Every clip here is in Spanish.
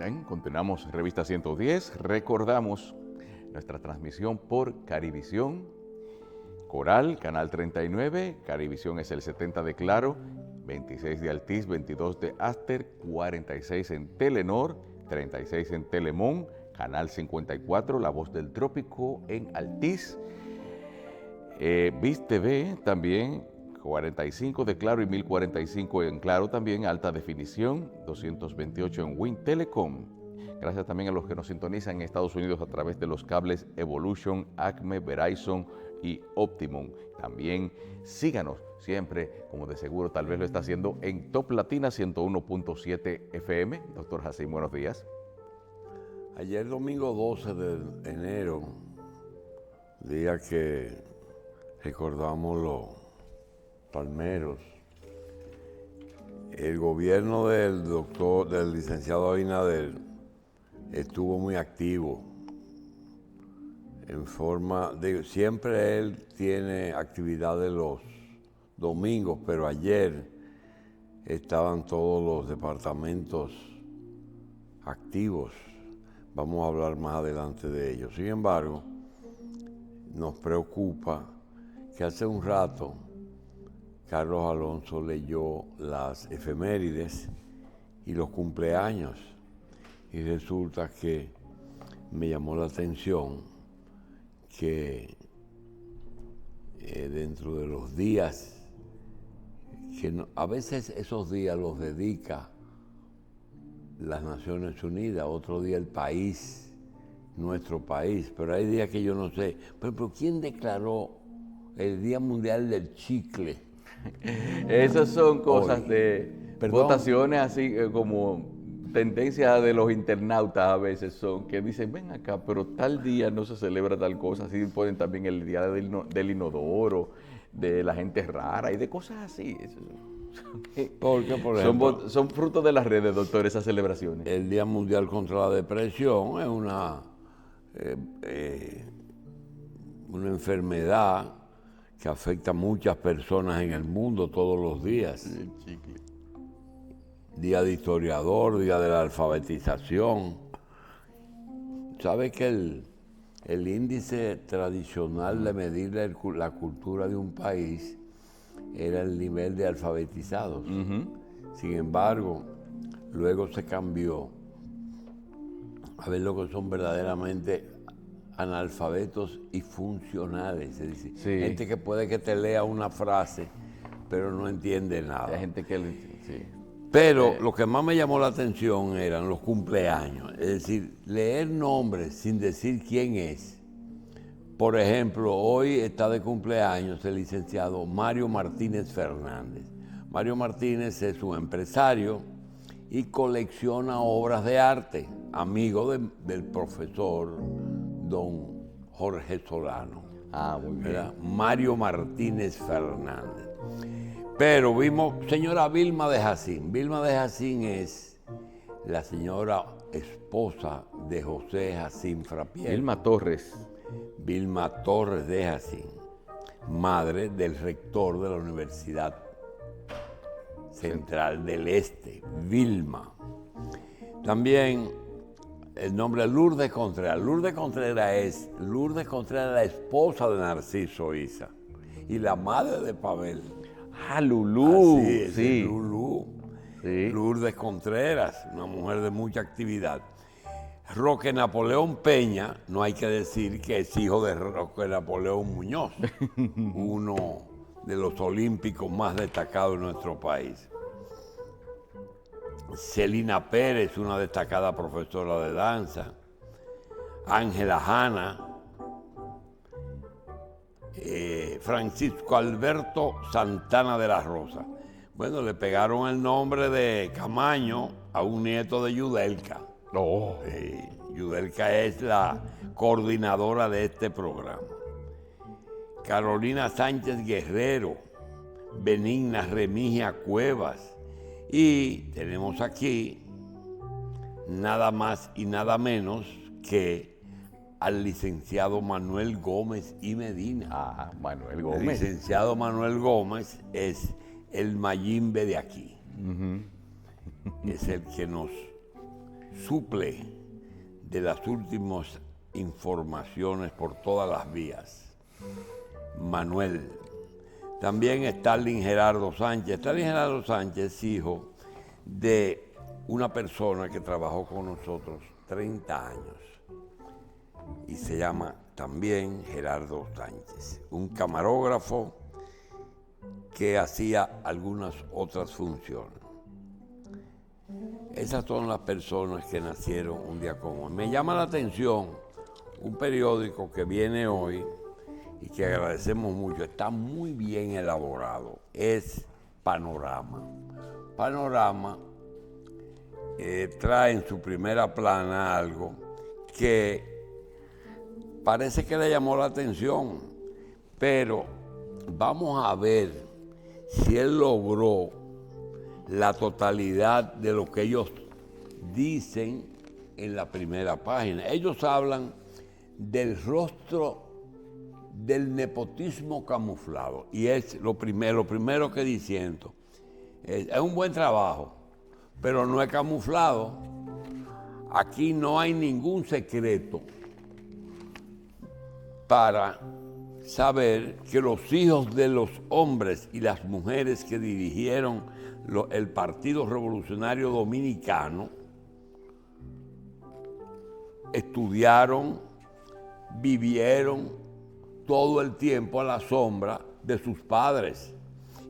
Bien, continuamos Revista 110. Recordamos nuestra transmisión por Carivisión, Coral, Canal 39. Carivisión es el 70 de Claro, 26 de Altiz, 22 de Aster, 46 en Telenor, 36 en Telemón, Canal 54, La Voz del Trópico en Altiz. Vis TV también, 45 de Claro y 1045 en Claro también, alta definición, 228 en Win Telecom. Gracias también a los que nos sintonizan en Estados Unidos a través de los cables Evolution, Acme, Verizon y Optimum. También síganos siempre, como de seguro tal vez lo está haciendo, en Top Latina 101.7 FM. Doctor Jacín, buenos días. Ayer domingo 12 de enero, día que recordamos los palmeros, el gobierno del licenciado Abinader estuvo muy activo en forma de, siempre él tiene actividades los domingos, pero ayer estaban todos los departamentos activos. Vamos a hablar más adelante de ello. Sin embargo, nos preocupa que hace un rato Carlos Alonso leyó las efemérides y los cumpleaños, y resulta que me llamó la atención que dentro de los días, que a veces esos días los dedica las Naciones Unidas, otro día el país, nuestro país, pero hay días que yo no sé. Pero ¿quién declaró el Día Mundial del Chicle? Esas son cosas Hoy. de Perdón. votaciones así como tendencias de los internautas a veces son, que dicen, ven acá, pero tal día no se celebra tal cosa. Así ponen también el día del inodoro, de la gente rara y de cosas así. Porque, por ejemplo, son frutos de las redes, doctor, esas celebraciones. el Día Mundial contra la Depresión es una enfermedad que afecta a muchas personas en el mundo todos los días. El chicle. Día de historiador, día de la alfabetización. ¿Sabe que el índice tradicional de medir la cultura de un país era el nivel de alfabetizados? Sin embargo, luego se cambió a ver lo que son verdaderamente analfabetos y funcionales. Es decir, Sí. gente que puede que te lea una frase, pero no entiende nada. Hay gente que sí. Pero lo que más me llamó la atención eran los cumpleaños. Es decir, leer nombres sin decir quién es. Por ejemplo, hoy está de cumpleaños el licenciado Mario Martínez Fernández. Mario Martínez es un empresario y colecciona obras de arte, amigo del profesor don Jorge Solano. Ah, muy bien. ¿Verdad? Mario Martínez Fernández. Pero vimos señora Vilma de Jacín. Vilma de Jacín es la señora esposa de José Jacín Frappier. Vilma Torres. Vilma Torres de Jacín, madre del rector de la Universidad Central del Este, Vilma. También el nombre Lourdes Contreras. Lourdes Contreras, la esposa de Narciso Isa y la madre de Pavel. Ah, Lulú. Así es, Sí. Lulú. Sí. Lourdes Contreras, una mujer de mucha actividad. Roque Napoleón Peña, no hay que decir que es hijo de Roque Napoleón Muñoz, uno de los olímpicos más destacados de nuestro país. Celina Pérez, una destacada profesora de danza. Ángela Hanna. Francisco Alberto Santana de la Rosa. Bueno, le pegaron el nombre de Camaño a un nieto de Yudelka. Oh. Yudelka es la coordinadora de este programa. Carolina Sánchez Guerrero, Benigna Remigia Cuevas. Y tenemos aquí nada más y nada menos que al licenciado Manuel Gómez y Medina. Ah, Manuel El Gómez. licenciado Manuel Gómez es el Mayimbe de aquí. Es el que nos suple de las últimas informaciones por todas las vías. Manuel. También Stalin Gerardo Sánchez. Stalin Gerardo Sánchez es hijo de una persona que trabajó con nosotros 30 años y se llama también Gerardo Sánchez, un camarógrafo que hacía algunas otras funciones. Esas son las personas que nacieron un día como hoy. Me llama la atención un periódico que viene hoy y que agradecemos mucho, está muy bien elaborado, es Panorama. Panorama trae en su primera plana algo que parece que le llamó la atención, pero vamos a ver si él logró la totalidad de lo que ellos dicen en la primera página. Ellos hablan del rostro del nepotismo camuflado y es lo primero que diciendo. Es un buen trabajo, pero no es camuflado. Aquí no hay ningún secreto para saber que los hijos de los hombres y las mujeres que dirigieron el Partido Revolucionario Dominicano estudiaron, vivieron todo el tiempo a la sombra de sus padres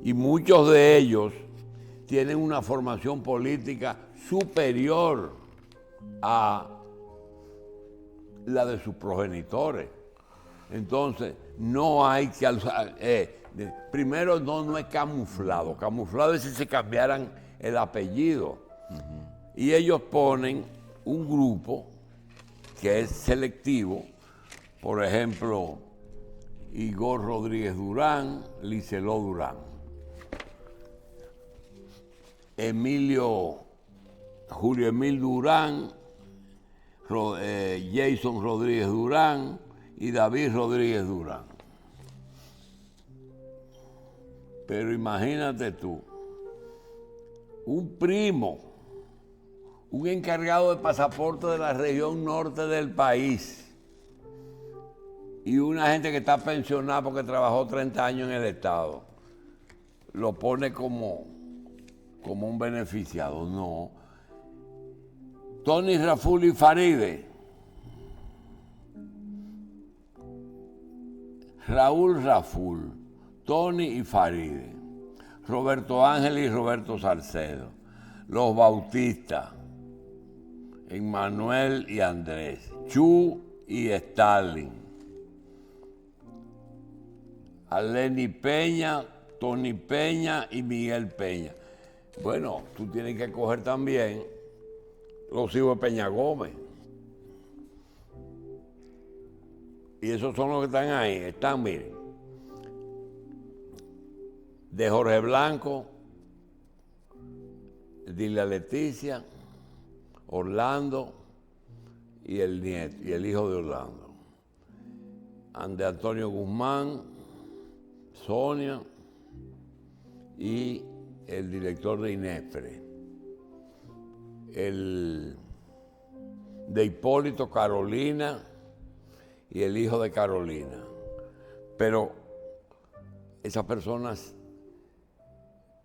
y muchos de ellos tienen una formación política superior a la de sus progenitores. Entonces, no hay que... primero, no es camuflado. Camuflado es si se cambiaran el apellido. Y ellos ponen un grupo que es selectivo. Por ejemplo, Igor Rodríguez Durán, Liceló Durán. Julio Emil Durán, Jason Rodríguez Durán y David Rodríguez Durán. Pero imagínate tú, un primo, un encargado de pasaporte de la región norte del país y una gente que está pensionada porque trabajó 30 años en el Estado, lo pone como un beneficiado. No. Tony Raful y Faride. Raúl Raful, Tony y Faride. Roberto Ángel y Roberto Salcedo. Los Bautistas. Emmanuel y Andrés. Chu y Stalin. Aleni Peña, Tony Peña y Miguel Peña. Bueno, tú tienes que coger también los hijos de Peña Gómez. Y esos son los que están ahí. Están, miren, de Jorge Blanco, Dilia Leticia, Orlando y el nieto, y el hijo de Orlando. De Antonio Guzmán, Sonia y el director de INEFRE. El de Hipólito, Carolina y el hijo de Carolina. Pero esas personas,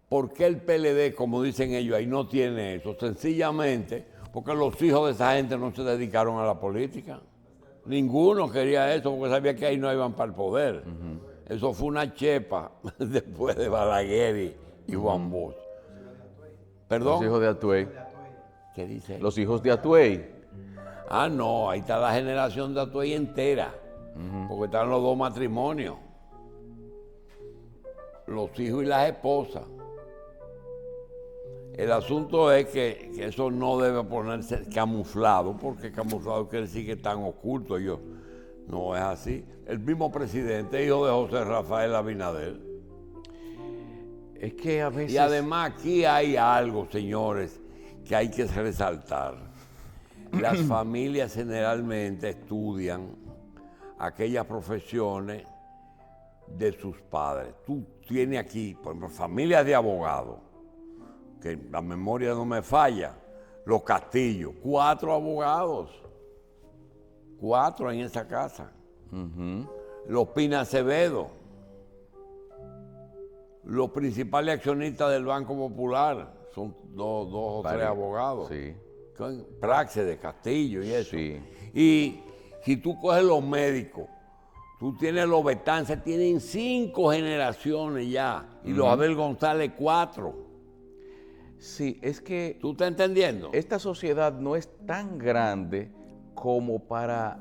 ¿por qué el PLD, como dicen ellos, ahí no tiene eso? Sencillamente porque los hijos de esa gente no se dedicaron a la política. Ninguno quería eso porque sabía que ahí no iban para el poder. Eso fue una chepa después de Balaguer y Juan Bosch. ¿Perdón? Los hijos de Atuey. ¿Qué dice? Los hijos de Atuey. Ah, no, ahí está la generación de Atuey entera, porque están los dos matrimonios, los hijos y las esposas. El asunto es que eso no debe ponerse camuflado, porque camuflado quiere decir que están ocultos. No es así. El mismo presidente, hijo de José Rafael Abinader. Es que a veces... Y además aquí hay algo, señores, que hay que resaltar. Las familias generalmente estudian aquellas profesiones de sus padres. Tú tienes aquí, por ejemplo, familias de abogados, que la memoria no me falla, Los Castillos, 4 abogados. 4 en esa casa. Los Pina Acevedo, los principales accionistas del Banco Popular, son dos o tres abogados. Sí. Praxis de Castillo y eso. Sí. Y si tú coges los médicos, tú tienes los Betances, tienen 5 generaciones ya, y los Abel González 4. Sí, es que ¿Tú estás entendiendo? esta sociedad no es tan grande como para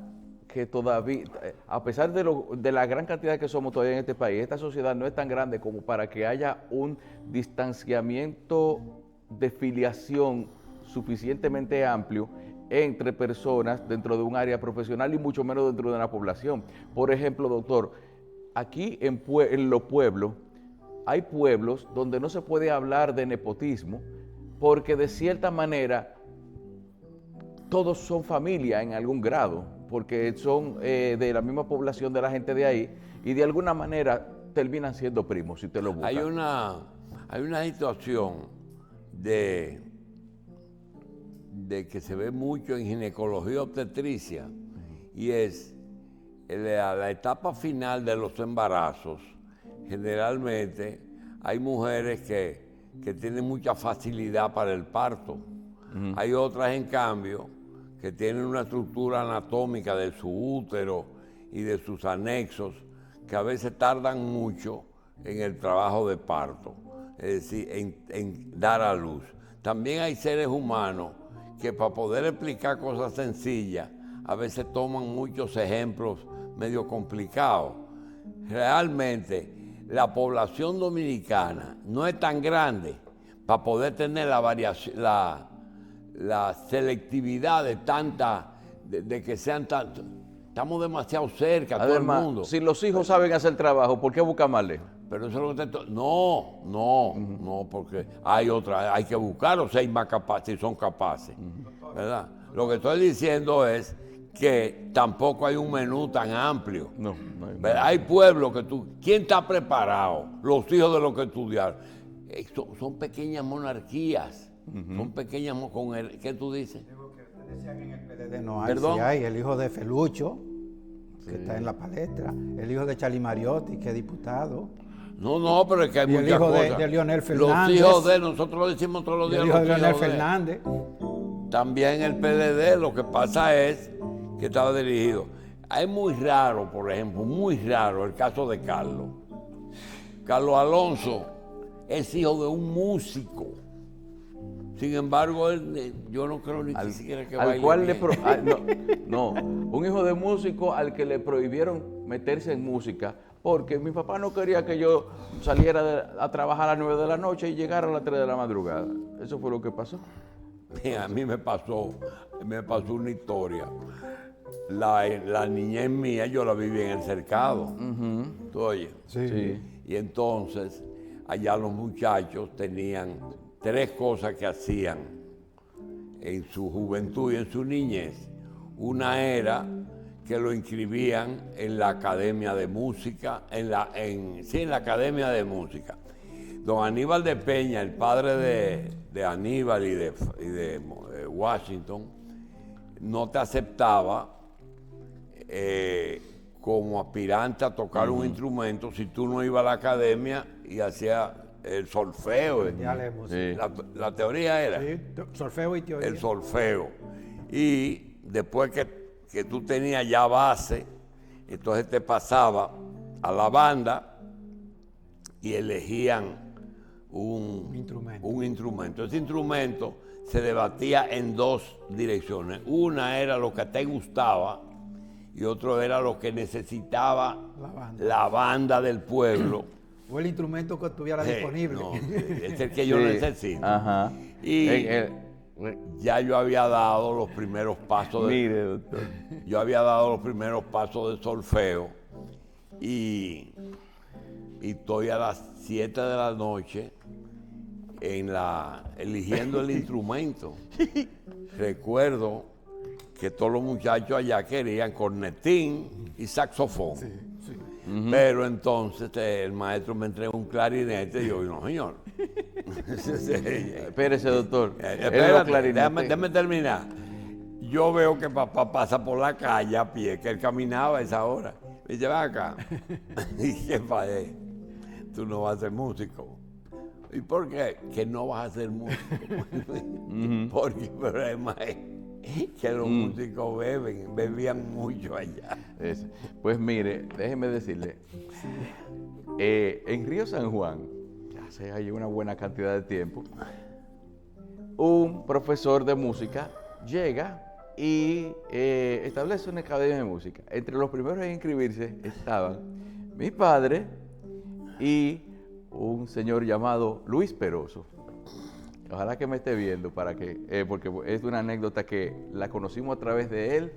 que todavía, a pesar de la gran cantidad que somos todavía en este país, esta sociedad no es tan grande como para que haya un distanciamiento de filiación suficientemente amplio entre personas dentro de un área profesional y mucho menos dentro de una población. Por ejemplo, doctor, aquí en los pueblos, hay pueblos donde no se puede hablar de nepotismo porque de cierta manera todos son familia en algún grado, porque son de la misma población de la gente de ahí y de alguna manera terminan siendo primos si te lo buscas. Hay una situación de que se ve mucho en ginecología obstetricia y es la etapa final de los embarazos. Generalmente hay mujeres que tienen mucha facilidad para el parto. Hay otras, en cambio, que tienen una estructura anatómica de su útero y de sus anexos que a veces tardan mucho en el trabajo de parto, es decir, en dar a luz. También hay seres humanos que para poder explicar cosas sencillas a veces toman muchos ejemplos medio complicados. Realmente la población dominicana no es tan grande para poder tener la variación, la selectividad de que sean tantos. Estamos demasiado cerca, Además, todo el mundo. si los hijos saben hacer trabajo, ¿por qué buscar más lejos? Pero eso es lo que no, porque hay que buscarlos si más capaces, si son capaces, ¿verdad? Lo que estoy diciendo es que tampoco hay un menú tan amplio. No hay. Hay pueblos que ¿quién está preparado? Los hijos de los que estudiaron. Son pequeñas monarquías, son pequeñas, ¿qué tú dices? Decían en el PLD no hay, ¿Perdón? sí hay, el hijo de Felucho, que está en la palestra, el hijo de Charly Mariotti, que es diputado. No, pero es que hay Y el muchas hijo cosas. de Leonel Fernández. Los hijos de, nosotros lo decimos todos los días. El hijo de los Leonel hijos de. Fernández. También el PLD, lo que pasa es que estaba dirigido. Es muy raro, por ejemplo, muy raro el caso de Carlos. Carlos Alonso es hijo de un músico. Sin embargo, yo no creo ni siquiera que baile al cual bien. no, un hijo de músico al que le prohibieron meterse en música porque mi papá no quería que yo saliera a trabajar a las 9 de la noche y llegara a las 3 de la madrugada. Eso fue lo que pasó. Mira, a mí me pasó una historia. La niñez mía yo la viví en el cercado. ¿Tú oyes? Sí. Y entonces allá los muchachos tenían 3 cosas que hacían en su juventud y en su niñez. Una era que lo inscribían en la Academia de Música, en la Academia de Música. Don Aníbal de Peña, el padre de Aníbal y de Washington, no te aceptaba como aspirante a tocar un instrumento si tú no ibas a la academia y hacías el solfeo. Sí. La teoría era Sí, solfeo y teoría. el solfeo. Y después que tú tenías ya base, entonces te pasaba a la banda y elegían un instrumento. Ese instrumento se debatía en 2 direcciones. Una era lo que te gustaba y otro era lo que necesitaba la banda del pueblo. O el instrumento que estuviera disponible. No, es el que yo necesito. Ajá. Y ya yo había dado los primeros pasos Mire, doctor. Yo había dado los primeros pasos de solfeo y estoy a las 7 de la noche eligiendo el instrumento. Recuerdo que todos los muchachos allá querían cornetín y saxofón. Pero entonces el maestro me entregó un clarinete y yo, no señor, Espérese, doctor. Él era Espérate, clarinete. déjame terminar. Yo veo que papá pasa por la calle a pie, que él caminaba a esa hora. Me dice, va acá. ¿Y qué pasa? Tú no vas a ser músico. ¿Y por qué? Que no vas a ser músico. Porque el problema es que los músicos bebían mucho allá. Pues mire, déjeme decirle, en Río San Juan, hace ahí una buena cantidad de tiempo, un profesor de música llega y establece una academia de música. Entre los primeros en inscribirse estaban mi padre y un señor llamado Luis Peroso. Ojalá que me esté viendo porque es una anécdota que la conocimos a través de él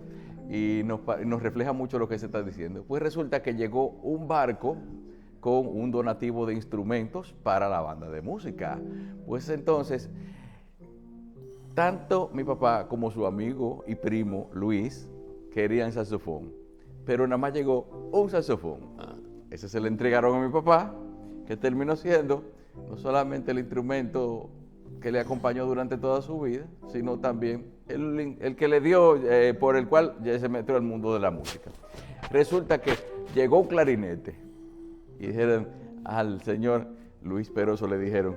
y nos refleja mucho lo que se está diciendo. Pues resulta que llegó un barco con un donativo de instrumentos para la banda de música. Pues entonces, tanto mi papá como su amigo y primo Luis querían saxofón, pero nada más llegó un saxofón. Ese se le entregaron a mi papá, que terminó siendo no solamente el instrumento que le acompañó durante toda su vida, sino también el que le dio, por el cual ya se metió al mundo de la música. Resulta que llegó un clarinete y dijeron al señor Luis Peroso, le dijeron,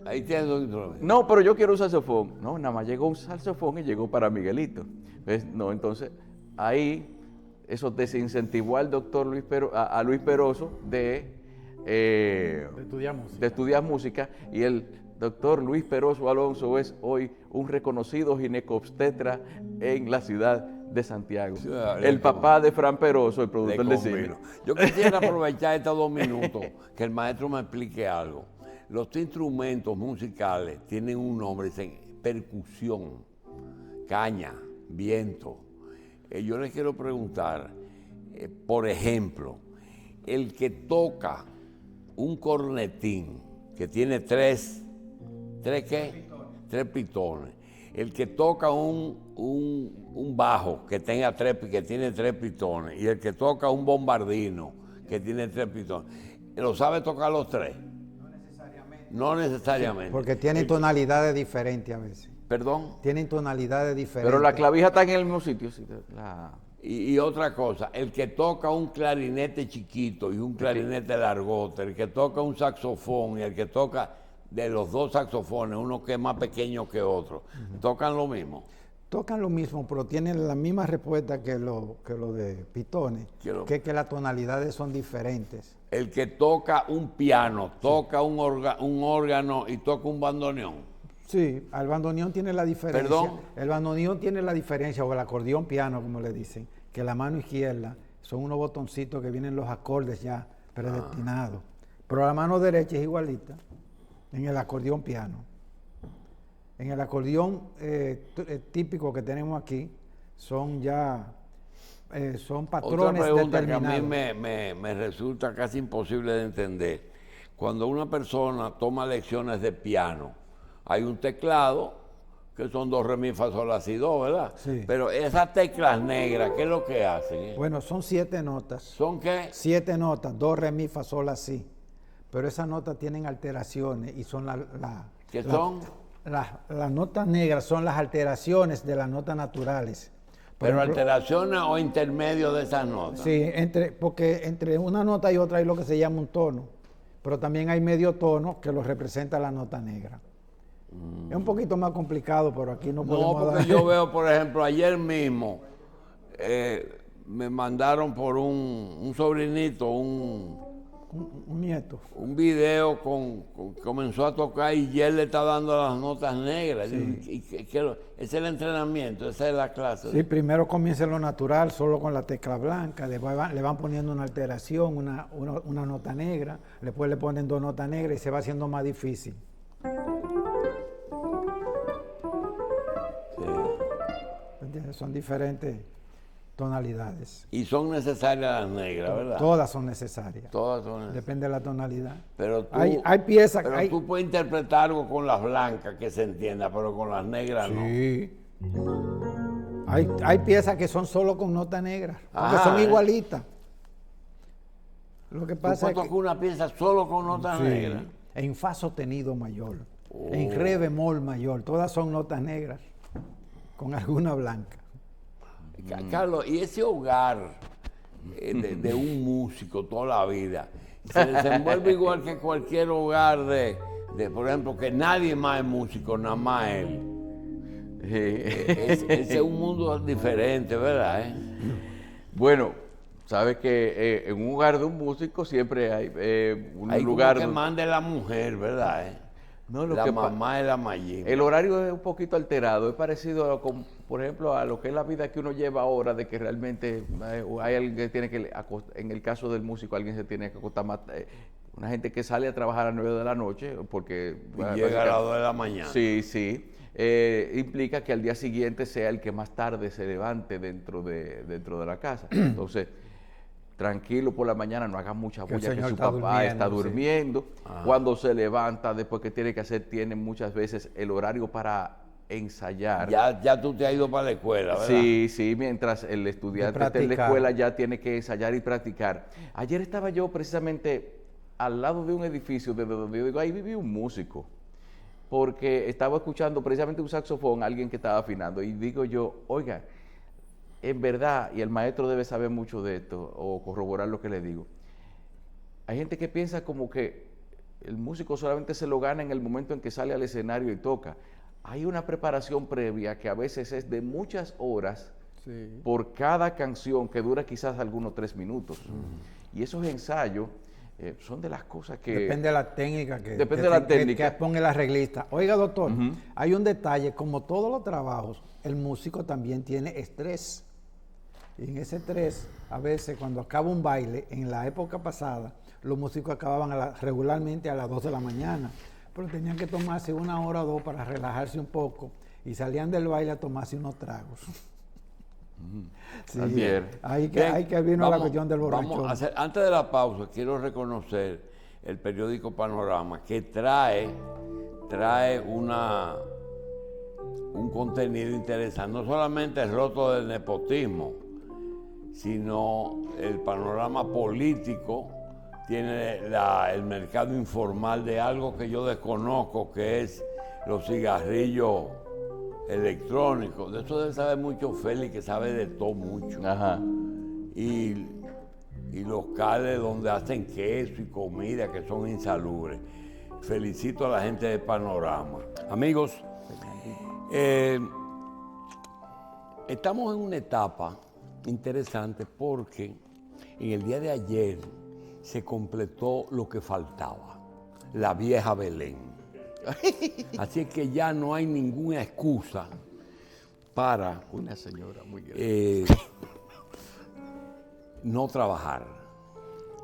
ahí tienes dos instrumentos. no, pero yo quiero un saxofón. No, nada más llegó un saxofón y llegó para Miguelito. Entonces ahí eso desincentivó al doctor a Luis Peroso de estudiar música, y el doctor Luis Peroso Alonso es hoy un reconocido ginecobstetra en la ciudad de Santiago. Sí, el papá de Fran Peroso, el productor de cine. Yo quisiera aprovechar estos 2 minutos que el maestro me explique algo. Los instrumentos musicales tienen un nombre, dicen percusión, caña, viento. Yo les quiero preguntar, por ejemplo, el que toca un cornetín que tiene tres pitones. El que toca un bajo que tiene 3 pitones, y el que toca un bombardino que tiene 3 pitones, ¿lo sabe tocar los 3? No necesariamente. Porque tienen tonalidades diferentes a veces. ¿Perdón? Tienen tonalidades diferentes. Pero la clavija está en el mismo sitio. Sí, Y otra cosa, el que toca un clarinete chiquito y un clarinete largote, el que toca un saxofón y el que toca de los 2 saxofones, uno que es más pequeño que otro, ¿tocan lo mismo? Tocan lo mismo, pero tienen la misma respuesta que lo de pitones, que es que las tonalidades son diferentes. El que toca un piano, toca un órgano y toca un bandoneón. Sí, el bandoneón tiene la diferencia. ¿Perdón? El bandoneón tiene la diferencia, o el acordeón piano, como le dicen, que la mano izquierda son unos botoncitos que vienen los acordes ya predestinados. Pero la mano derecha es igualita en el acordeón piano. En el acordeón típico que tenemos aquí son patrones Otra pregunta determinados. que a mí me resulta casi imposible de entender. Cuando una persona toma lecciones de piano, hay un teclado que son 2, re, mi, fa, sol, la, si, do, ¿verdad? Sí. Pero esas teclas negras, ¿qué es lo que hacen? Bueno, son 7 notas. ¿Son qué? 7 notas, do, re, mi, fa, sol, la, si. Pero esas notas tienen alteraciones y son ¿Qué son? Las notas negras son las alteraciones de las notas naturales. Por Pero ejemplo, alteraciones o intermedio de esas notas. sí, porque entre una nota y otra hay lo que se llama un tono. Pero también hay medio tono que lo representa la nota negra. Es un poquito más complicado, pero aquí no podemos No, porque yo veo, por ejemplo, ayer mismo me mandaron por un sobrinito un nieto. un video comenzó a tocar y él le está dando las notas negras. Sí. Ese es el entrenamiento, esa es la clase. Sí, primero comienza lo natural, solo con la tecla blanca, después le van poniendo una alteración, una nota negra, después le ponen 2 notas negras y se va haciendo más difícil. ¿Entiendes? Son diferentes tonalidades. Y son necesarias las negras, ¿verdad? Todas son necesarias. Todas son necesarias. Depende de la tonalidad. Pero tú, hay piezas pero hay, tú puedes interpretar algo con las blancas que se entienda, pero con las negras no. sí. Hay piezas que son solo con nota negra, porque Ajá, son igualitas. Lo que Tú pasa puedes es tocar una pieza solo con notas sí, negras. en fa sostenido mayor, en re bemol mayor, todas son notas negras con alguna blanca. Carlos, y ese hogar de un músico toda la vida se desenvuelve igual que cualquier hogar por ejemplo, que nadie más es músico, nada más él. Ese es un mundo diferente, ¿verdad? Bueno, sabes que en un hogar de un músico siempre hay un Hay lugar como que mande la mujer, ¿verdad? No, lo la que mamá es la mayimba. El horario es un poquito alterado, es parecido, por ejemplo, a lo que es la vida que uno lleva ahora, de que realmente hay alguien que tiene que, en el caso del músico, alguien se tiene que acostar más, una gente que sale a trabajar a las 9 de la noche, porque... Y llega a las 2 de la mañana. Sí, sí. Implica que al día siguiente sea el que más tarde se levante dentro de la casa. Entonces, tranquilo por la mañana, no haga mucha bulla, que su papá está durmiendo. Sí. Cuando se levanta, después que tiene que hacer, tiene muchas veces el horario para ensayar. Ya tú te has ido para la escuela, ¿verdad? Sí, sí, mientras el estudiante está en la escuela ya tiene que ensayar y practicar. Ayer estaba yo precisamente al lado de un edificio desde donde yo digo, ahí vivía un músico, porque estaba escuchando precisamente un saxofón, alguien que estaba afinando, y digo yo, oiga, en verdad, y el maestro debe saber mucho de esto, o corroborar lo que le digo, hay gente que piensa como que el músico solamente se lo gana en el momento en que sale al escenario y toca. Hay una preparación previa que a veces es de muchas horas por cada canción, que dura quizás algunos 3 minutos. Y esos ensayos son de las cosas que... Depende de la técnica que ponga el arreglista. Oiga, doctor, hay un detalle, como todos los trabajos, el músico también tiene estrés. Y en ese estrés, a veces cuando acaba un baile, en la época pasada, los músicos acababan regularmente a las 2 de la mañana, pero tenían que tomarse 1 hora o 2 para relajarse un poco y salían del baile a tomarse unos tragos. Sí, hay que vino la cuestión del borrachón. Antes de la pausa, quiero reconocer el periódico Panorama, que trae un contenido interesante, no solamente el roto del nepotismo, sino el panorama político. Tiene el mercado informal de algo que yo desconozco, que es los cigarrillos electrónicos. De eso debe saber mucho Félix, que sabe de todo mucho. Ajá. Y locales donde hacen queso y comida que son insalubres. Felicito a la gente de Panorama. Amigos, estamos en una etapa interesante porque en el día de ayer se completó lo que faltaba, la vieja Belén. Así que ya no hay ninguna excusa para una señora muy grande, no trabajar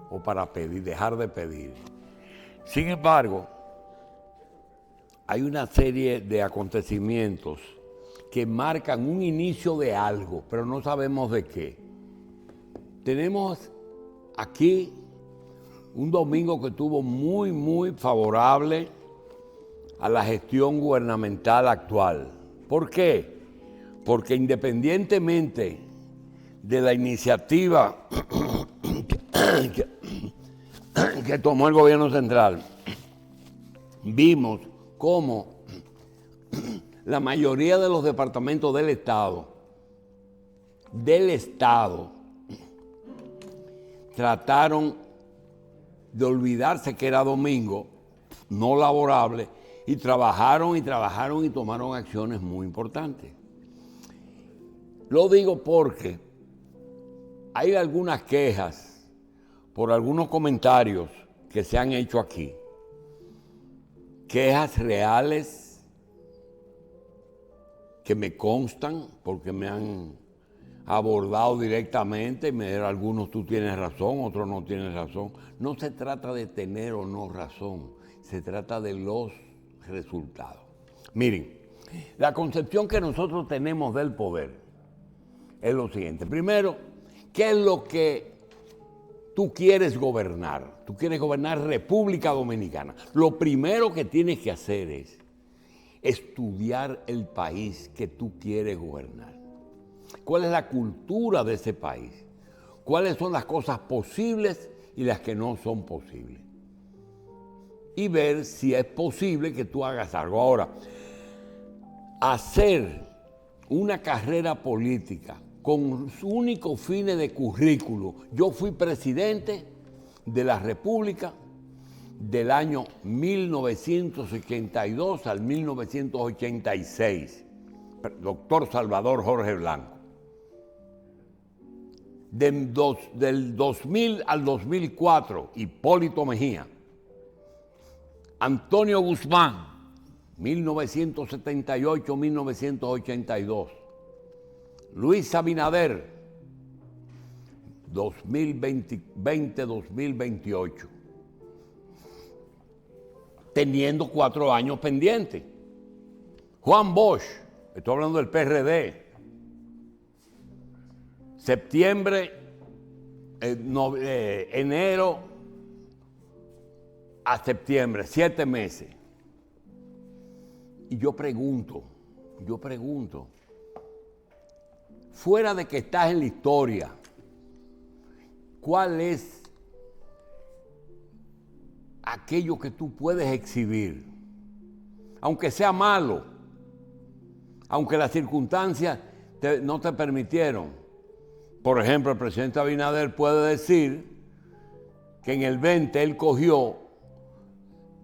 o para dejar de pedir. Sin embargo, hay una serie de acontecimientos que marcan un inicio de algo, pero no sabemos de qué. Tenemos aquí un domingo que estuvo muy, muy favorable a la gestión gubernamental actual. ¿Por qué? Porque independientemente de la iniciativa que tomó el gobierno central, vimos cómo la mayoría de los departamentos del Estado, trataron de olvidarse que era domingo, no laborable, y trabajaron y tomaron acciones muy importantes. Lo digo porque hay algunas quejas por algunos comentarios que se han hecho aquí. Quejas reales que me constan porque me han abordado directamente y me dijeron algunos tú tienes razón, otros no tienes razón. No se trata de tener o no razón, se trata de los resultados. Miren, la concepción que nosotros tenemos del poder es lo siguiente. Primero, ¿qué es lo que tú quieres gobernar? Tú quieres gobernar República Dominicana. Lo primero que tienes que hacer es estudiar el país que tú quieres gobernar. ¿Cuál es la cultura de ese país? ¿Cuáles son las cosas posibles y las que no son posibles? y ver si es posible que tú hagas algo. Ahora, hacer una carrera política con su único fin de currículo. Yo fui presidente de la República del año 1982 al 1986, doctor Salvador Jorge Blanco. Del 2000 al 2004, Hipólito Mejía. Antonio Guzmán, 1978-1982. Luis Abinader, 2020-2028. Teniendo 4 años pendientes. Juan Bosch, estoy hablando del PRD. Septiembre, enero a septiembre, 7 meses. Y yo pregunto, fuera de que estás en la historia, ¿cuál es aquello que tú puedes exhibir? Aunque sea malo, aunque las circunstancias no te permitieron. Por ejemplo, el presidente Abinader puede decir que en el 20 él cogió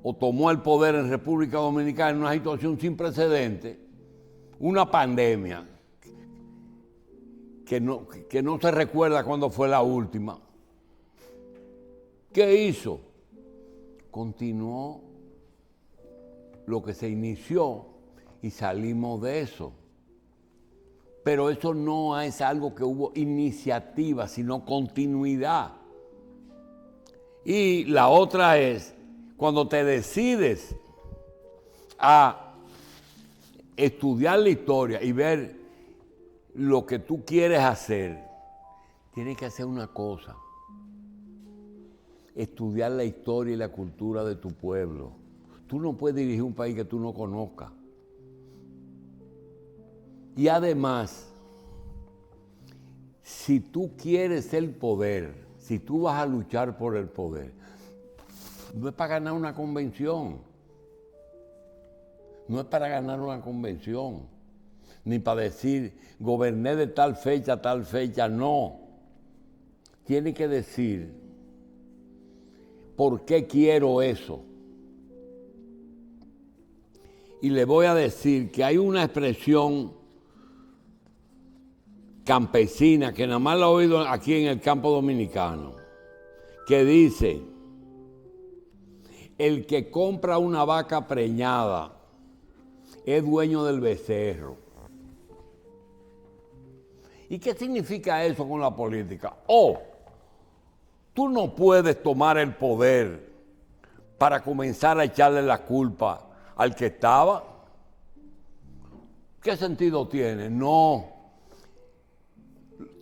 o tomó el poder en República Dominicana en una situación sin precedentes, una pandemia que no se recuerda cuándo fue la última. ¿Qué hizo? Continuó lo que se inició y salimos de eso. Pero eso no es algo que hubo iniciativa, sino continuidad. Y la otra es, cuando te decides a estudiar la historia y ver lo que tú quieres hacer, tienes que hacer una cosa: estudiar la historia y la cultura de tu pueblo. Tú no puedes dirigir un país que tú no conozcas. Y además, si tú quieres el poder, si tú vas a luchar por el poder, no es para ganar una convención. No es para ganar una convención. Ni para decir, goberné de tal fecha a tal fecha, no. Tiene que decir, ¿por qué quiero eso? Y le voy a decir que hay una expresión campesina, que nada más la he oído aquí en el campo dominicano, que dice: el que compra una vaca preñada es dueño del becerro. ¿Y qué significa eso con la política? Tú no puedes tomar el poder para comenzar a echarle la culpa al que estaba. ¿Qué sentido tiene? No.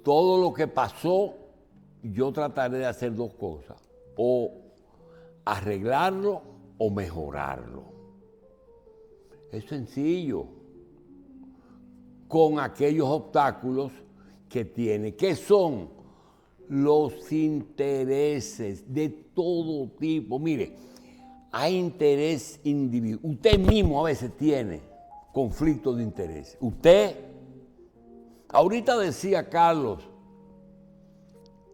Todo lo que pasó, yo trataré de hacer 2 cosas: o arreglarlo o mejorarlo. Es sencillo. Con aquellos obstáculos que tiene, que son los intereses de todo tipo. Mire, hay interés individual. Usted mismo a veces tiene conflictos de interés. Ahorita decía Carlos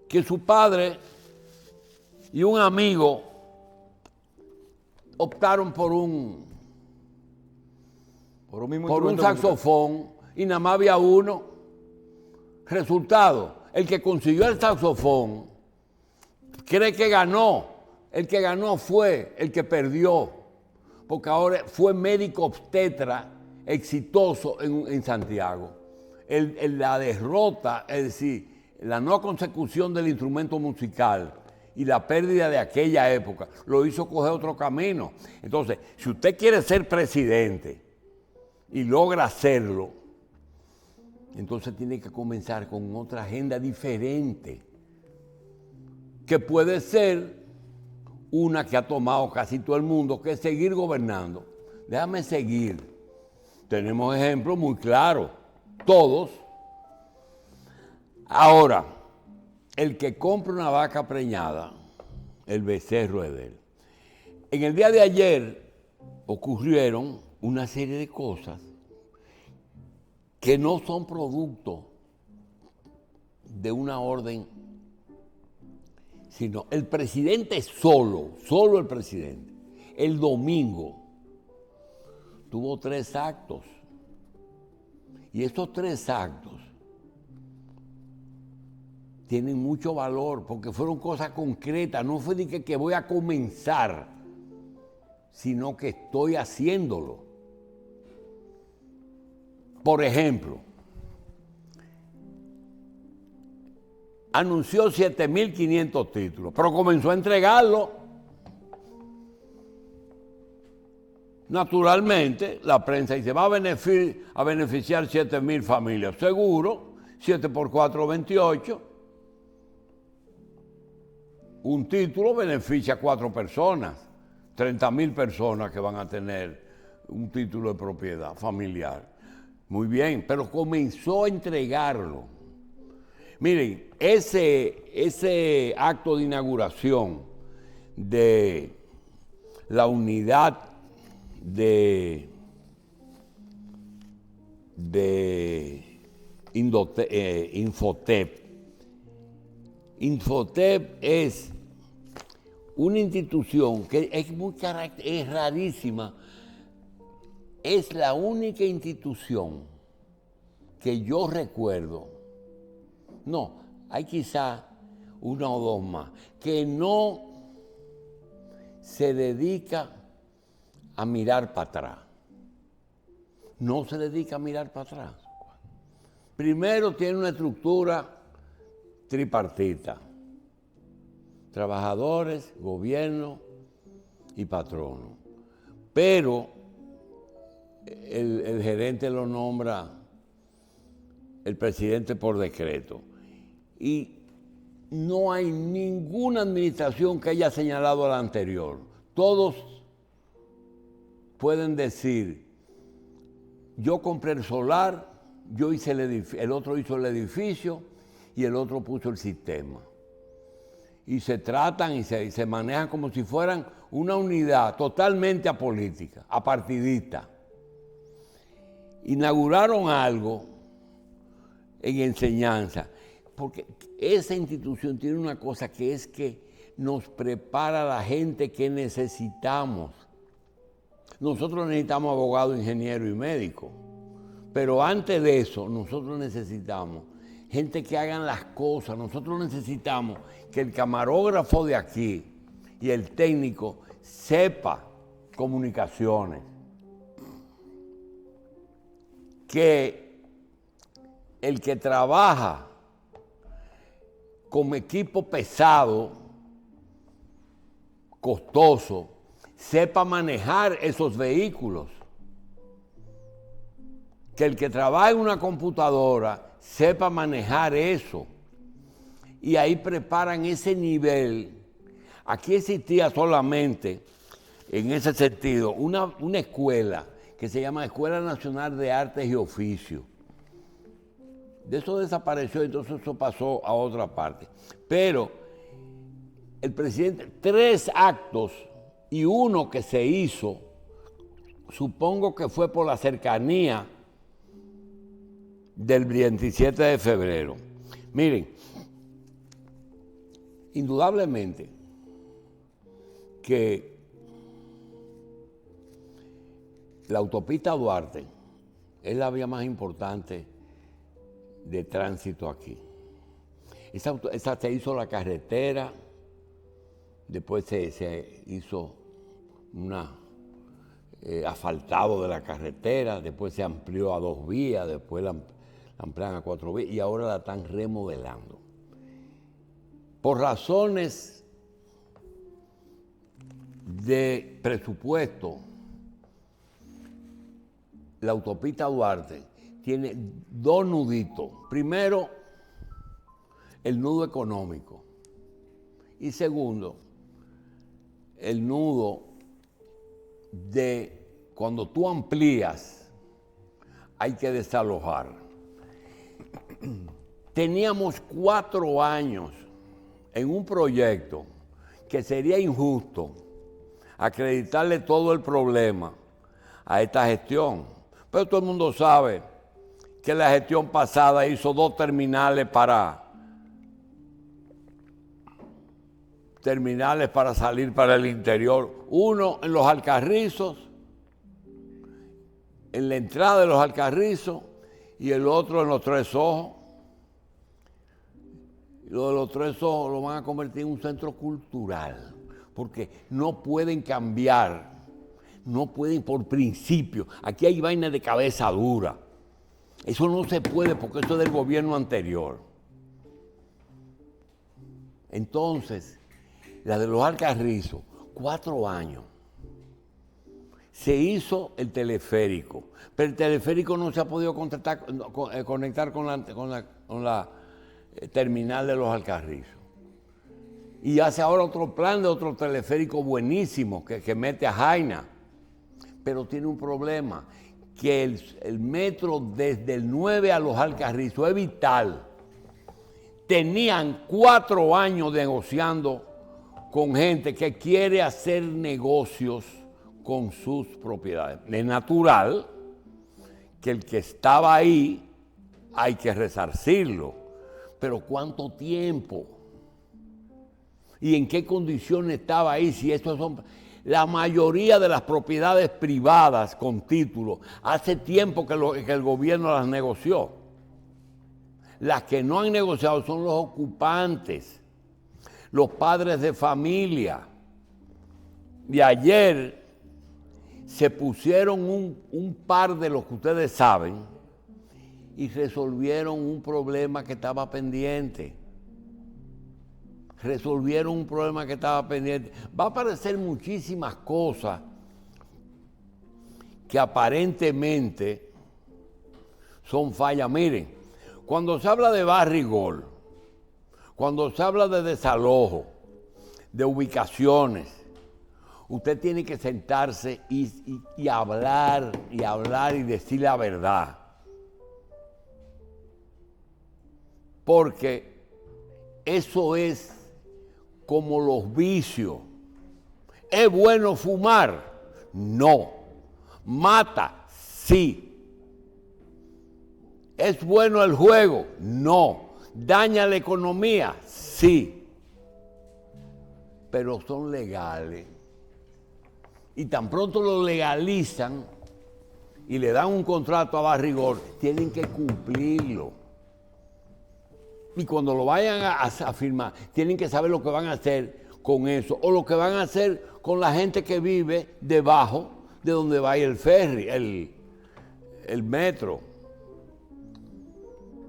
que su padre y un amigo optaron por un saxofón y nada más había uno. Resultado, el que consiguió el saxofón cree que ganó. El que ganó fue el que perdió, porque ahora fue médico obstetra exitoso en Santiago. La derrota, es decir, la no consecución del instrumento musical y la pérdida de aquella época, lo hizo coger otro camino. Entonces, si usted quiere ser presidente y logra hacerlo, entonces tiene que comenzar con otra agenda diferente, que puede ser una que ha tomado casi todo el mundo, que es seguir gobernando. Déjame seguir. Tenemos ejemplos muy claros. Todos. Ahora, el que compra una vaca preñada, el becerro es de él. En el día de ayer ocurrieron una serie de cosas que no son producto de una orden, sino el presidente solo el presidente, el domingo tuvo 3 actos. Y estos 3 actos tienen mucho valor porque fueron cosas concretas. No fue de que voy a comenzar, sino que estoy haciéndolo. Por ejemplo, anunció 7.500 títulos, pero comenzó a entregarlo. Naturalmente, la prensa dice, va a beneficiar 7.000 familias. Seguro, 7 por 4, 28. Un título beneficia a 4 personas, 30.000 personas que van a tener un título de propiedad familiar. Muy bien, pero comenzó a entregarlo. Miren, ese acto de inauguración de la unidad de Infotep. Infotep es una institución que es rarísima. Es la única institución que yo recuerdo, no, hay quizá 1 o 2 más, que no se dedica a mirar para atrás. No se dedica a mirar para atrás. Primero tiene una estructura tripartita. Trabajadores, gobierno y patrono. Pero el gerente lo nombra el presidente por decreto. Y no hay ninguna administración que haya señalado a la anterior. Todos pueden decir, yo compré el solar, yo hice el otro hizo el edificio y el otro puso el sistema. Y se tratan y se manejan como si fueran una unidad totalmente apolítica, apartidista. Inauguraron algo en enseñanza, porque esa institución tiene una cosa que es que nos prepara a la gente que necesitamos. Nosotros necesitamos abogados, ingenieros y médicos, pero antes de eso nosotros necesitamos gente que hagan las cosas. Nosotros necesitamos que el camarógrafo de aquí y el técnico sepa comunicaciones, que el que trabaja con equipo pesado, costoso, sepa manejar esos vehículos, que el que trabaja en una computadora sepa manejar eso. Y ahí preparan ese nivel. Aquí existía solamente, en ese sentido, una escuela que se llama Escuela Nacional de Artes y Oficios. De eso desapareció, entonces eso pasó a otra parte. Pero el presidente, 3 actos y uno que se hizo, supongo que fue por la cercanía del 27 de febrero. Miren, indudablemente que la autopista Duarte es la vía más importante de tránsito aquí. Esa se hizo la carretera, después se hizo asfaltado de la carretera, después se amplió a 2 vías, después la amplian a 4 vías y ahora la están remodelando. Por razones de presupuesto, la autopista Duarte tiene 2 nuditos. Primero, el nudo económico. Y segundo, el nudo de cuando tú amplías, hay que desalojar. Teníamos 4 años en un proyecto que sería injusto acreditarle todo el problema a esta gestión. Pero todo el mundo sabe que la gestión pasada hizo 2 terminales para salir para el interior. Uno en los Alcarrizos, en la entrada de los Alcarrizos, y el otro en los Tres Ojos. Lo de los Tres Ojos lo van a convertir en un centro cultural, porque no pueden cambiar, no pueden por principio. Aquí hay vainas de cabeza dura. Eso no se puede porque eso es del gobierno anterior. Entonces, la de los Alcarrizos, 4 años. Se hizo el teleférico, pero el teleférico no se ha podido conectar con la terminal de los Alcarrizos. Y hace ahora otro plan de otro teleférico buenísimo que mete a Jaina. Pero tiene un problema, que el metro desde el 9 a los Alcarrizos es vital. Tenían 4 años negociando con gente que quiere hacer negocios con sus propiedades. Es natural que el que estaba ahí hay que resarcirlo. Pero ¿cuánto tiempo? ¿Y en qué condiciones estaba ahí? Si estos son la mayoría de las propiedades privadas con título, hace tiempo que el gobierno las negoció. Las que no han negociado son los ocupantes, los padres de familia. Y ayer se pusieron un par de los que ustedes saben y resolvieron un problema que estaba pendiente. Va a aparecer muchísimas cosas que aparentemente son fallas. Miren, cuando se habla de Barrigol, cuando se habla de desalojo, de ubicaciones, usted tiene que sentarse y hablar y decir la verdad. Porque eso es como los vicios. ¿Es bueno fumar? No. ¿Mata? Sí. ¿Es bueno el juego? No. ¿Daña la economía? Sí. Pero son legales. Y tan pronto lo legalizan y le dan un contrato a Barrigol, tienen que cumplirlo. Y cuando lo vayan a firmar, tienen que saber lo que van a hacer con eso, o lo que van a hacer con la gente que vive debajo de donde va el ferry, el metro.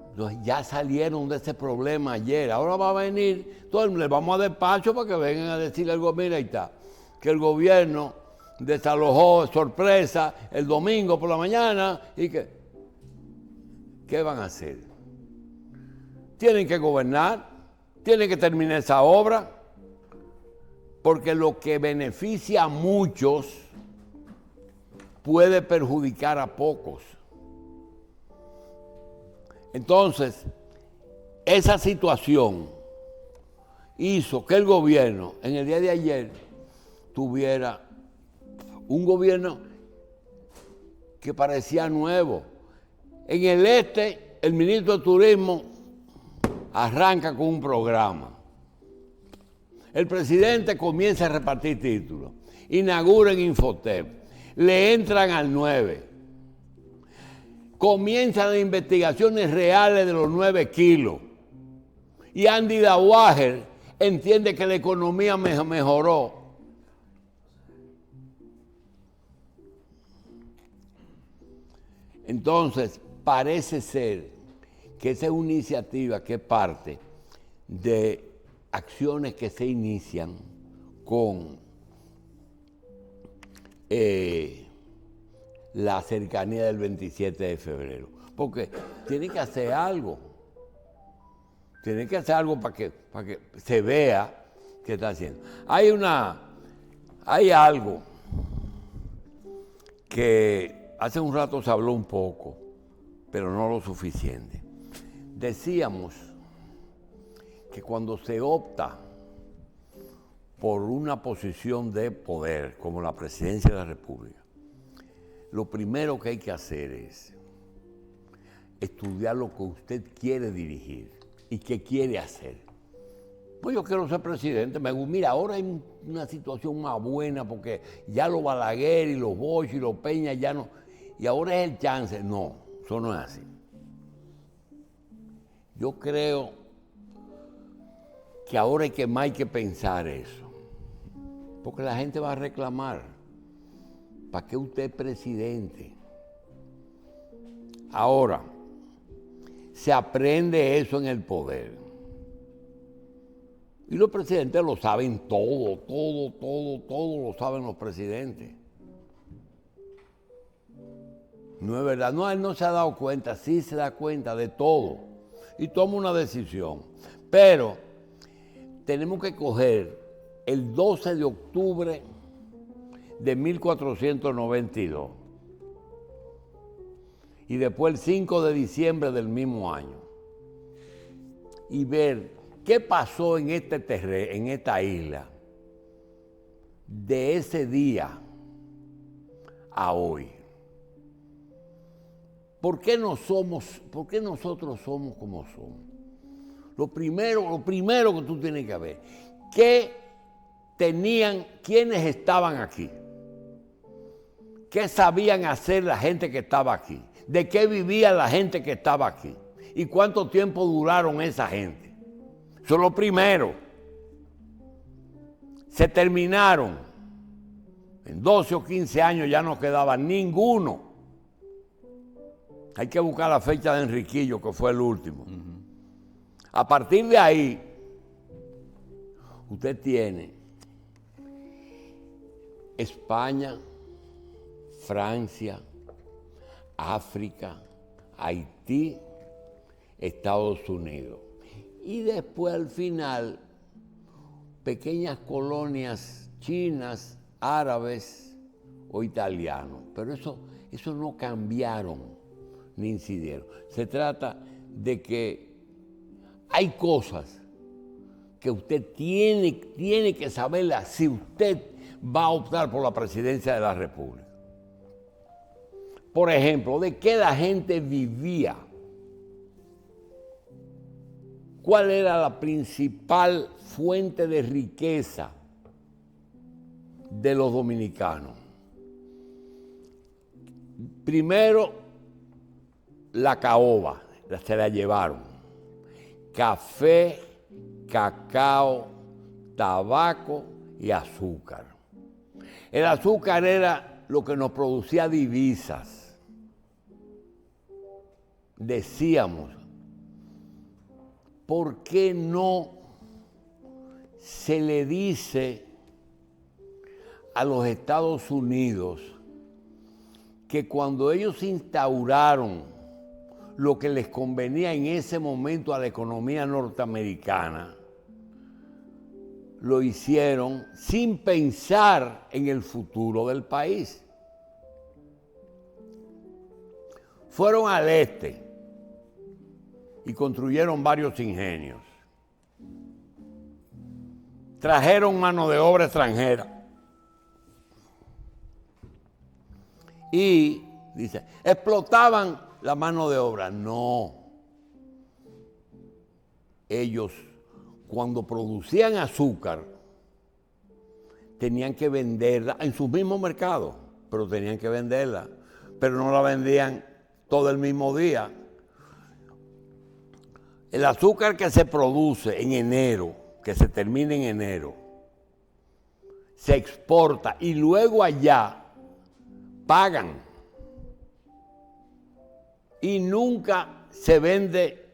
Entonces, ya salieron de ese problema ayer. Ahora va a venir, les vamos a despacho para que vengan a decirle algo. Mira, ahí está, que el gobierno desalojó sorpresa el domingo por la mañana y que, ¿qué van a hacer? Tienen que gobernar, tienen que terminar esa obra, porque lo que beneficia a muchos puede perjudicar a pocos. Entonces, esa situación hizo que el gobierno, en el día de ayer, tuviera un gobierno que parecía nuevo. En el este, el ministro de Turismo arranca con un programa. El presidente comienza a repartir títulos, inaugura en Infotep, le entran al 9, comienzan las investigaciones reales de los 9 kilos. Y Andy Dauager entiende que la economía mejoró. Entonces, parece ser que esa es una iniciativa que es parte de acciones que se inician con la cercanía del 27 de febrero. Porque tienen que hacer algo. Tienen que hacer algo para que se vea qué está haciendo. Hay algo que hace un rato se habló un poco, pero no lo suficiente. Decíamos que cuando se opta por una posición de poder como la presidencia de la República, lo primero que hay que hacer es estudiar lo que usted quiere dirigir y qué quiere hacer. Pues yo quiero ser presidente. Mira, ahora hay una situación más buena porque ya los Balaguer y los Bosch y los Peña ya no. Y ahora es el chance. No, eso no es así. Yo creo que ahora hay que pensar eso. Porque la gente va a reclamar. ¿Para qué usted es presidente? Ahora, se aprende eso en el poder. Y los presidentes lo saben todo lo saben los presidentes. No es verdad, no, él no se ha dado cuenta, sí se da cuenta de todo y toma una decisión. Pero tenemos que coger el 12 de octubre de 1492 y después el 5 de diciembre del mismo año y ver qué pasó en en esta isla de ese día a hoy. ¿Por qué nosotros somos como somos? Lo primero que tú tienes que ver, quiénes estaban aquí, qué sabían hacer la gente que estaba aquí, de qué vivía la gente que estaba aquí y cuánto tiempo duraron esa gente. Eso es lo primero. Se terminaron. En 12 o 15 años ya no quedaba ninguno. Hay que buscar la fecha de Enriquillo, que fue el último. A partir de ahí, usted tiene España, Francia, África, Haití, Estados Unidos. Y después al final, pequeñas colonias chinas, árabes o italianos. Pero eso no cambiaron ni incidieron. Se trata de que hay cosas que usted tiene que saberlas si usted va a optar por la presidencia de la República. Por ejemplo, ¿de qué la gente vivía? ¿Cuál era la principal fuente de riqueza de los dominicanos? Primero, la caoba, se la llevaron. Café, cacao, tabaco y azúcar. El azúcar era lo que nos producía divisas. Decíamos, ¿por qué no se le dice a los Estados Unidos que cuando ellos instauraron lo que les convenía en ese momento a la economía norteamericana, lo hicieron sin pensar en el futuro del país? Fueron al este y construyeron varios ingenios. Trajeron mano de obra extranjera. Y, dice, explotaban la mano de obra. No. Ellos, cuando producían azúcar, tenían que venderla en sus mismos mercados, pero tenían que venderla. Pero no la vendían todo el mismo día. El azúcar que se produce en enero, que se termina en enero, se exporta y luego allá pagan. Y nunca se vende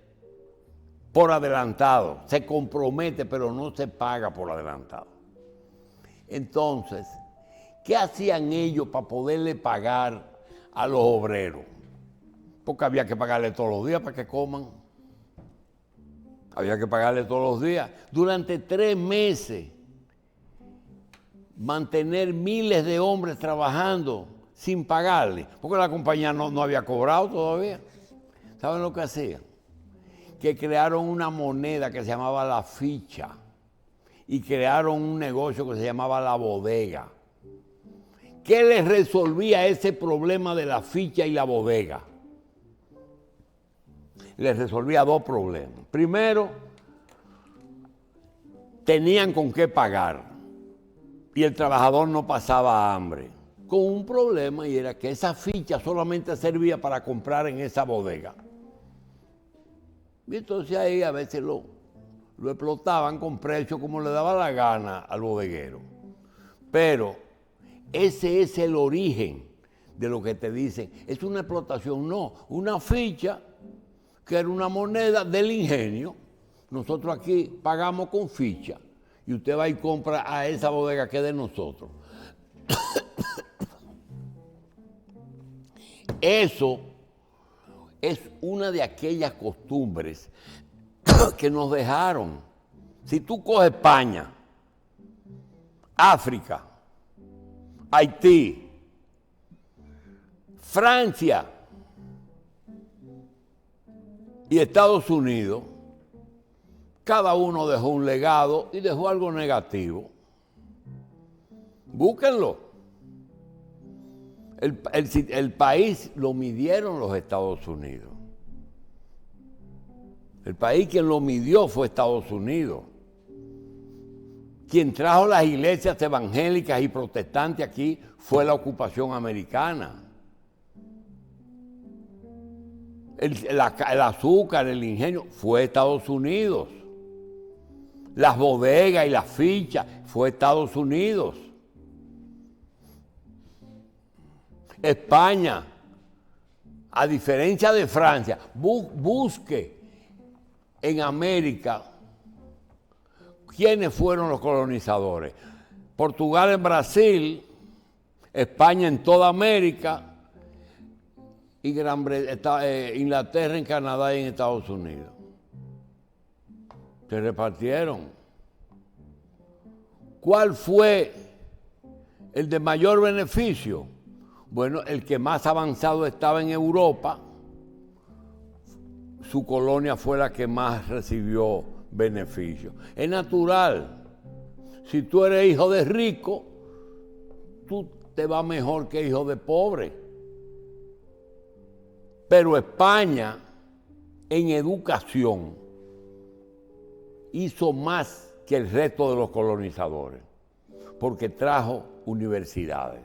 por adelantado. Se compromete, pero no se paga por adelantado. Entonces, ¿qué hacían ellos para poderle pagar a los obreros? Porque había que pagarle todos los días para que coman. Había que pagarle todos los días. Durante 3 meses, mantener miles de hombres trabajando sin pagarle, porque la compañía no había cobrado todavía. ¿Saben lo que hacían? Que crearon una moneda que se llamaba la ficha y crearon un negocio que se llamaba La Bodega. ¿Qué les resolvía ese problema de la ficha y la bodega? Les resolvía dos problemas. Primero, tenían con qué pagar y el trabajador no pasaba hambre. Con un problema, y era que esa ficha solamente servía para comprar en esa bodega. Y entonces ahí a veces lo explotaban con precios como le daba la gana al bodeguero. Pero ese es el origen de lo que te dicen. Es una explotación, no, una ficha que era una moneda del ingenio. Nosotros aquí pagamos con ficha y usted va y compra a esa bodega que es de nosotros. Eso es una de aquellas costumbres que nos dejaron. Si tú coges España, África, Haití, Francia y Estados Unidos, cada uno dejó un legado y dejó algo negativo. Búsquenlo. El país lo midieron los Estados Unidos. El país quien lo midió fue Estados Unidos. Quien trajo las iglesias evangélicas y protestantes aquí fue la ocupación americana. El azúcar, el ingenio, fue Estados Unidos. Las bodegas y las fichas, fue Estados Unidos. España, a diferencia de Francia, busque en América quiénes fueron los colonizadores. Portugal en Brasil, España en toda América y Inglaterra en Canadá y en Estados Unidos. Se repartieron. ¿Cuál fue el de mayor beneficio? Bueno, el que más avanzado estaba en Europa, su colonia fue la que más recibió beneficio. Es natural. Si tú eres hijo de rico, tú te va mejor que hijo de pobre. Pero España, en educación, hizo más que el resto de los colonizadores, porque trajo universidades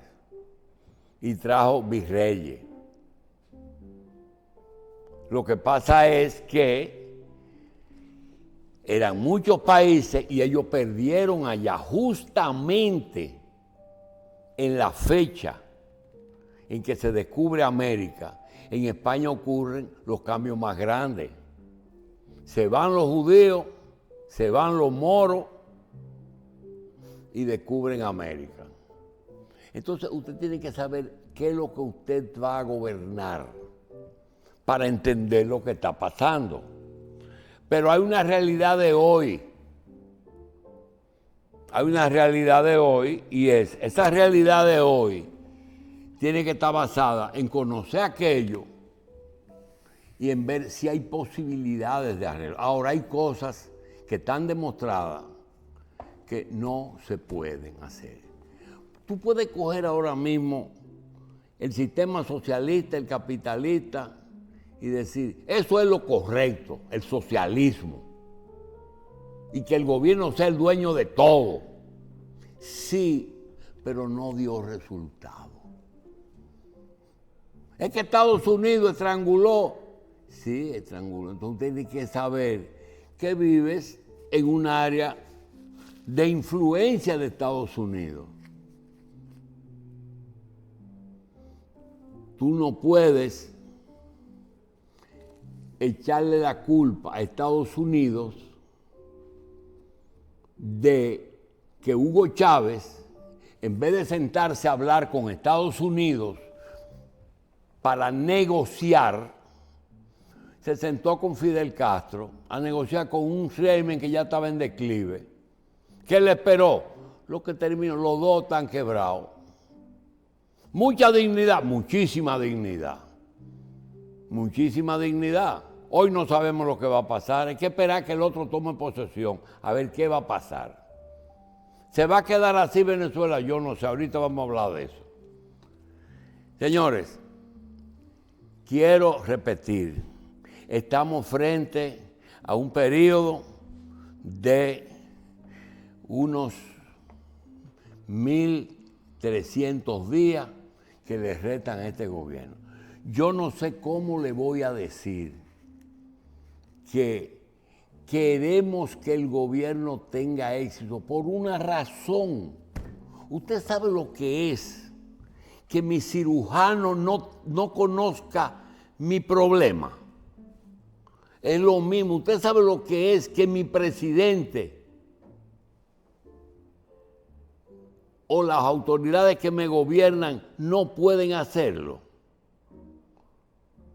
y trajo virreyes. Lo que pasa es que eran muchos países y ellos perdieron allá justamente en la fecha en que se descubre América. En España ocurren los cambios más grandes. Se van los judíos, se van los moros y descubren América. Entonces usted tiene que saber qué es lo que usted va a gobernar para entender lo que está pasando. Pero hay una realidad de hoy. Hay una realidad de hoy y esa realidad de hoy tiene que estar basada en conocer aquello y en ver si hay posibilidades de arreglo. Ahora hay cosas que están demostradas que no se pueden hacer. Tú puedes coger ahora mismo el sistema socialista, el capitalista, y decir, eso es lo correcto, el socialismo, y que el gobierno sea el dueño de todo. Sí, pero no dio resultado. Es que Estados Unidos estranguló. Sí, estranguló. Entonces tienes que saber que vives en un área de influencia de Estados Unidos. Tú no puedes echarle la culpa a Estados Unidos de que Hugo Chávez, en vez de sentarse a hablar con Estados Unidos para negociar, se sentó con Fidel Castro a negociar con un régimen que ya estaba en declive. ¿Qué le esperó? Lo que terminó, los dos están quebrados. Mucha dignidad, muchísima dignidad. Muchísima dignidad. Hoy no sabemos lo que va a pasar, hay que esperar que el otro tome posesión, a ver qué va a pasar. ¿Se va a quedar así Venezuela? Yo no sé, ahorita vamos a hablar de eso. Señores, quiero repetir, estamos frente a un periodo de unos 1.300 días que le restan a este gobierno. Yo no sé cómo le voy a decir que queremos que el gobierno tenga éxito por una razón. Usted sabe lo que es que mi cirujano no conozca mi problema. Es lo mismo. Usted sabe lo que es que mi presidente o las autoridades que me gobiernan no pueden hacerlo.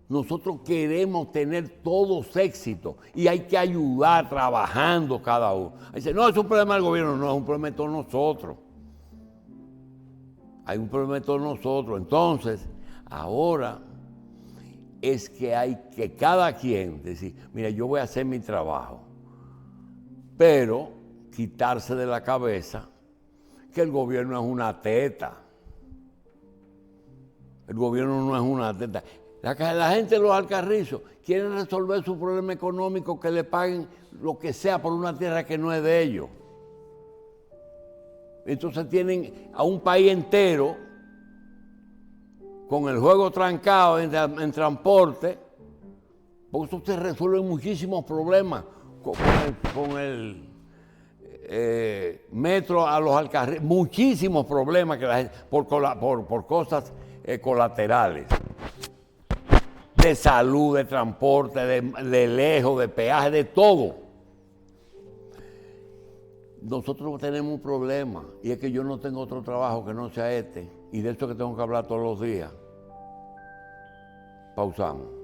Nosotros queremos tener todos éxitos y hay que ayudar trabajando cada uno. Dice, no, es un problema del gobierno, no, es un problema de todos nosotros. Hay un problema de todos nosotros. Entonces, ahora es que hay que cada quien decir, mira, yo voy a hacer mi trabajo, pero quitarse de la cabeza que el gobierno es una teta. El gobierno no es una teta. La gente de los Alcarrizos quiere resolver su problema económico, que le paguen lo que sea por una tierra que no es de ellos. Entonces tienen a un país entero con el juego trancado en transporte, porque eso se resuelve muchísimos problemas con el metro a los Alcarrizos, muchísimos problemas que la gente, por cosas colaterales, de salud, de transporte, de lejos, de peaje, de todo. Nosotros tenemos un problema y es que yo no tengo otro trabajo que no sea este, y de esto que tengo que hablar todos los días. Pausamos.